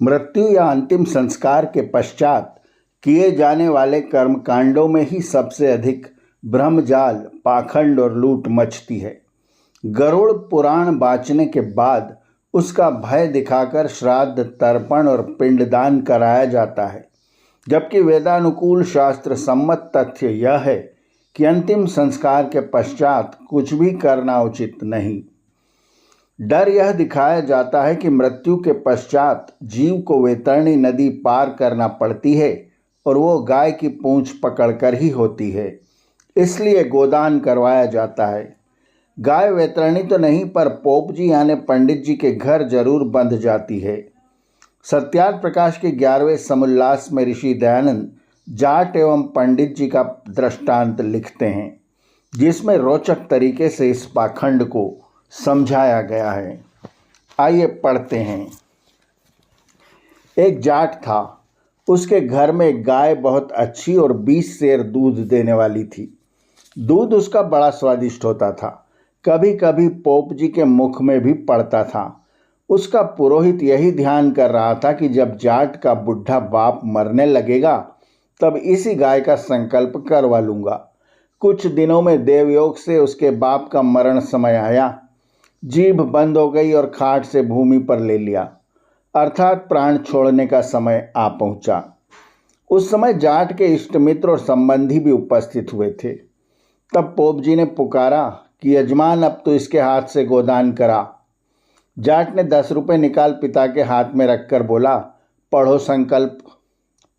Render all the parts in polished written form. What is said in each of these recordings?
मृत्यु या अंतिम संस्कार के पश्चात किए जाने वाले कर्मकांडों में ही सबसे अधिक ब्रह्मजाल, पाखंड और लूट मचती है। गरुड़ पुराण बाँचने के बाद उसका भय दिखाकर श्राद्ध, तर्पण और पिंडदान कराया जाता है, जबकि वेदानुकूल शास्त्र सम्मत तथ्य यह है कि अंतिम संस्कार के पश्चात कुछ भी करना उचित नहीं। डर यह दिखाया जाता है कि मृत्यु के पश्चात जीव को वैतरणी नदी पार करना पड़ती है और वो गाय की पूंछ पकड़कर ही होती है, इसलिए गोदान करवाया जाता है। गाय वैतरणी तो नहीं, पर पोप जी यानी पंडित जी के घर जरूर बंध जाती है। सत्यार्थ प्रकाश के 11वें समुल्लास में ऋषि दयानंद जाट एवं पंडित जी का दृष्टांत लिखते हैं, जिसमें रोचक तरीके से इस पाखंड को समझाया गया है। आइए पढ़ते हैं। एक जाट था, उसके घर में एक गाय बहुत अच्छी और 20 सेर दूध देने वाली थी। दूध उसका बड़ा स्वादिष्ट होता था, कभी कभी पोप जी के मुख में भी पड़ता था। उसका पुरोहित यही ध्यान कर रहा था कि जब जाट का बुढ़ा बाप मरने लगेगा तब इसी गाय का संकल्प करवा लूँगा। कुछ दिनों में देवयोग से उसके बाप का मरण समय आया। जीभ बंद हो गई और खाट से भूमि पर ले लिया, अर्थात प्राण छोड़ने का समय आ पहुंचा। उस समय जाट के इष्ट मित्र और संबंधी भी उपस्थित हुए थे। तब पोप जी ने पुकारा कि यजमान, अब तो इसके हाथ से गोदान करा। जाट ने 10 रुपये निकाल पिता के हाथ में रखकर बोला, पढ़ो संकल्प।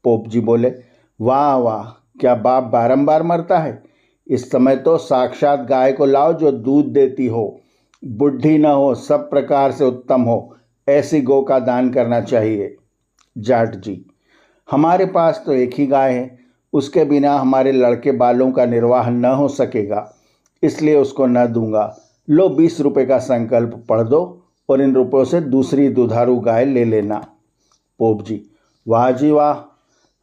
पोप जी बोले, वाह वाह, क्या बाप बारंबार मरता है? इस समय तो साक्षात गाय को लाओ जो दूध देती हो, बुढ़ी न हो, सब प्रकार से उत्तम हो, ऐसी गौ का दान करना चाहिए। जाट जी, हमारे पास तो एक ही गाय है, उसके बिना हमारे लड़के बालों का निर्वाह न हो सकेगा, इसलिए उसको न दूंगा। लो 20 रुपये का संकल्प पढ़ दो और इन रुपयों से दूसरी दुधारू गाय ले लेना। पोप जी, वाह जी वाह,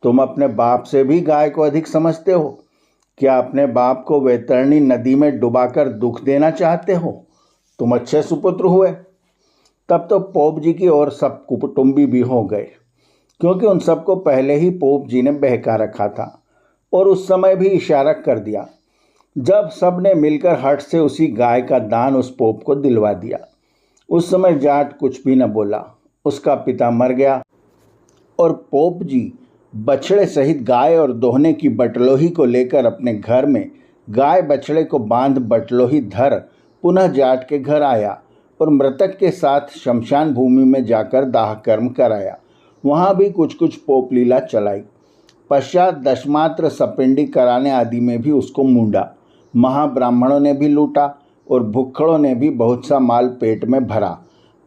तुम अपने बाप से भी गाय को अधिक समझते हो। क्या अपने बाप को वैतरणी नदी में डुबाकर दुख देना चाहते हो? तुम अच्छे सुपुत्र हुए। तब तो पोप जी की और सब कुटुंबी भी हो गए, क्योंकि उन सबको पहले ही पोप जी ने बहका रखा था और उस समय भी इशारा कर दिया। जब सब ने मिलकर हट से उसी गाय का दान उस पोप को दिलवा दिया। उस समय जाट कुछ भी न बोला। उसका पिता मर गया और पोप जी बछड़े सहित गाय और दोहने की बटलोही को लेकर अपने घर में गाय बछड़े को बांध बटलोही धर पुनः जाट के घर आया और मृतक के साथ शमशान भूमि में जाकर दाह कर्म कराया। वहाँ भी कुछ कुछ पोप लीला चलाई। पश्चात दशमात्र सपिंडी कराने आदि में भी उसको मूंडा। महाब्राह्मणों ने भी लूटा और भुक्खड़ों ने भी बहुत सा माल पेट में भरा।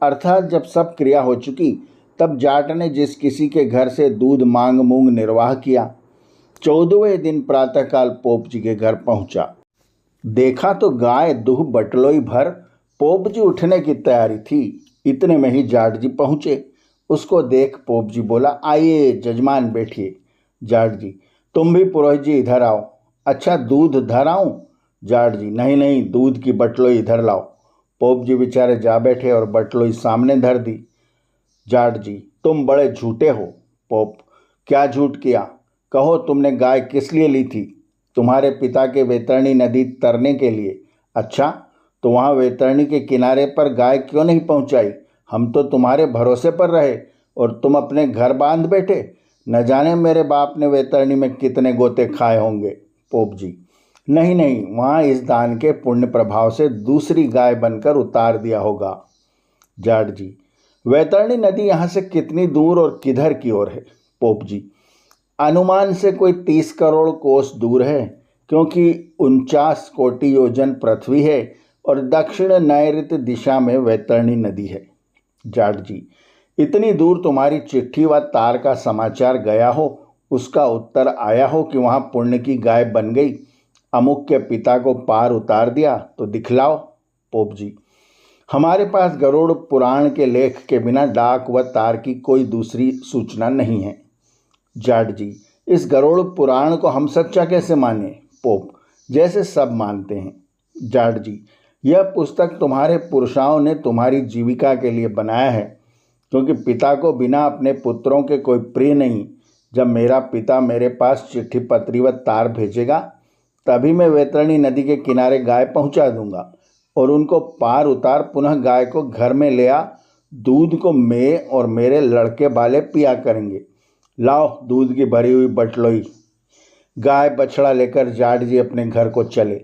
अर्थात जब सब क्रिया हो चुकी तब जाट ने जिस किसी के घर से दूध मांग मूंग निर्वाह किया। 14वें दिन प्रातःकाल पोप जी के घर पहुंचा। देखा तो गाय दूह बटलोई भर पोप जी उठने की तैयारी थी। इतने में ही जाट जी पहुँचे। उसको देख पोप जी बोला, आइए जजमान बैठिए। जाट जी, तुम भी पुरोहित जी इधर आओ। अच्छा, दूध धर आऊँ? जाट जी, नहीं नहीं, दूध की बटलोई इधर लाओ। पोप जी बेचारे जा बैठे और बटलोई सामने धर दी। जाट जी, तुम बड़े झूठे हो। पोप, क्या झूठ किया? कहो, तुमने गाय किस लिए ली थी? तुम्हारे पिता के वैतरणी नदी तरने के लिए। अच्छा, तो वहाँ वैतरणी के किनारे पर गाय क्यों नहीं पहुँचाई? हम तो तुम्हारे भरोसे पर रहे और तुम अपने घर बांध बैठे। न जाने मेरे बाप ने वैतरणी में कितने गोते खाए होंगे। पोप जी, नहीं नहीं, वहाँ इस दान के पुण्य प्रभाव से दूसरी गाय बनकर उतार दिया होगा। जाट जी, वैतरणी नदी यहाँ से कितनी दूर और किधर की ओर है? पोप जी, अनुमान से कोई 30 करोड़ कोस दूर है, क्योंकि 49 कोटि योजन पृथ्वी है और दक्षिण नैऋत्य दिशा में वैतरणी नदी है। जाट जी, इतनी दूर तुम्हारी चिट्ठी व तार का समाचार गया हो, उसका उत्तर आया हो कि वहाँ पुण्य की गाय बन गई, अमुक के पिता को पार उतार दिया, तो दिखलाओ। पोप जी, हमारे पास गरुड़ पुराण के लेख के बिना डाक व तार की कोई दूसरी सूचना नहीं है। जाट जी, इस गरुड़ पुराण को हम सच्चा कैसे माने? पोप, जैसे सब मानते हैं। जाट जी, यह पुस्तक तुम्हारे पुरुषाओं ने तुम्हारी जीविका के लिए बनाया है। क्योंकि पिता को बिना अपने पुत्रों के कोई प्रिय नहीं। जब मेरा पिता मेरे पास चिट्ठी पत्री व तार भेजेगा तभी मैं वैतरणी नदी के किनारे गाय पहुंचा दूंगा और उनको पार उतार पुनः गाय को घर में ले आ। दूध को मैं और मेरे लड़के वाले पिया करेंगे। लाओ दूध की भरी हुई बटलोई। गाय बछड़ा लेकर जाट जी अपने घर को चले।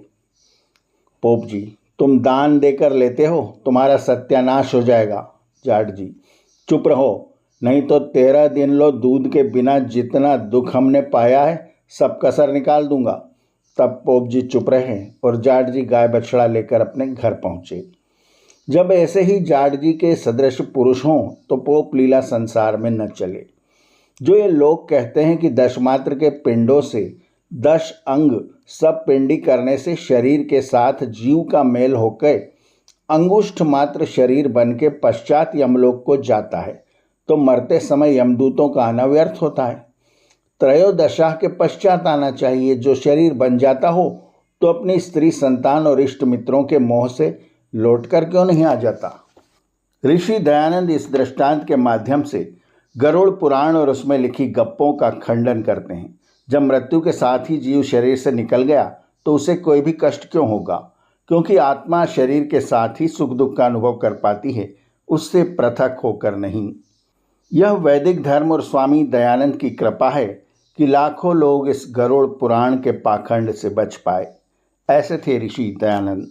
पोप जी, तुम दान देकर लेते हो, तुम्हारा सत्यानाश हो जाएगा। जाट जी, चुप रहो, नहीं तो 13 दिन लो दूध के बिना जितना दुख हमने पाया है सब कसर निकाल दूंगा। तब पोप जी चुप रहे और जाट जी गाय बछड़ा लेकर अपने घर पहुँचे। जब ऐसे ही जाट जी के सदृश पुरुष हों तो पोप लीला संसार में न चले। जो ये लोग कहते हैं कि 10 मात्र के पिंडों से 10 अंग सब पिंडी करने से शरीर के साथ जीव का मेल होकर अंगुष्ठ मात्र शरीर बन के पश्चात यमलोक को जाता है, तो मरते समय यमदूतों का आना व्यर्थ होता है। त्रयोदशा के पश्चात आना चाहिए। जो शरीर बन जाता हो तो अपनी स्त्री संतान और इष्ट मित्रों के मोह से लौटकर क्यों नहीं आ जाता। ऋषि दयानंद इस दृष्टांत के माध्यम से गरुड़ पुराण और उसमें लिखी गप्पों का खंडन करते हैं। जब मृत्यु के साथ ही जीव शरीर से निकल गया तो उसे कोई भी कष्ट क्यों होगा, क्योंकि आत्मा शरीर के साथ ही सुख दुख का अनुभव कर पाती है, उससे पृथक होकर नहीं। यह वैदिक धर्म और स्वामी दयानंद की कृपा है कि लाखों लोग इस गरुड़ पुराण के पाखंड से बच पाए। ऐसे थे ऋषि दयानंद।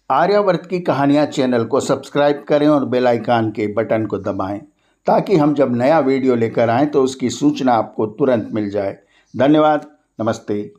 आर्यावर्त की कहानियाँ चैनल को सब्सक्राइब करें और बेल आइकन के बटन को दबाएं ताकि हम जब नया वीडियो लेकर आएँ तो उसकी सूचना आपको तुरंत मिल जाए। धन्यवाद। नमस्ते।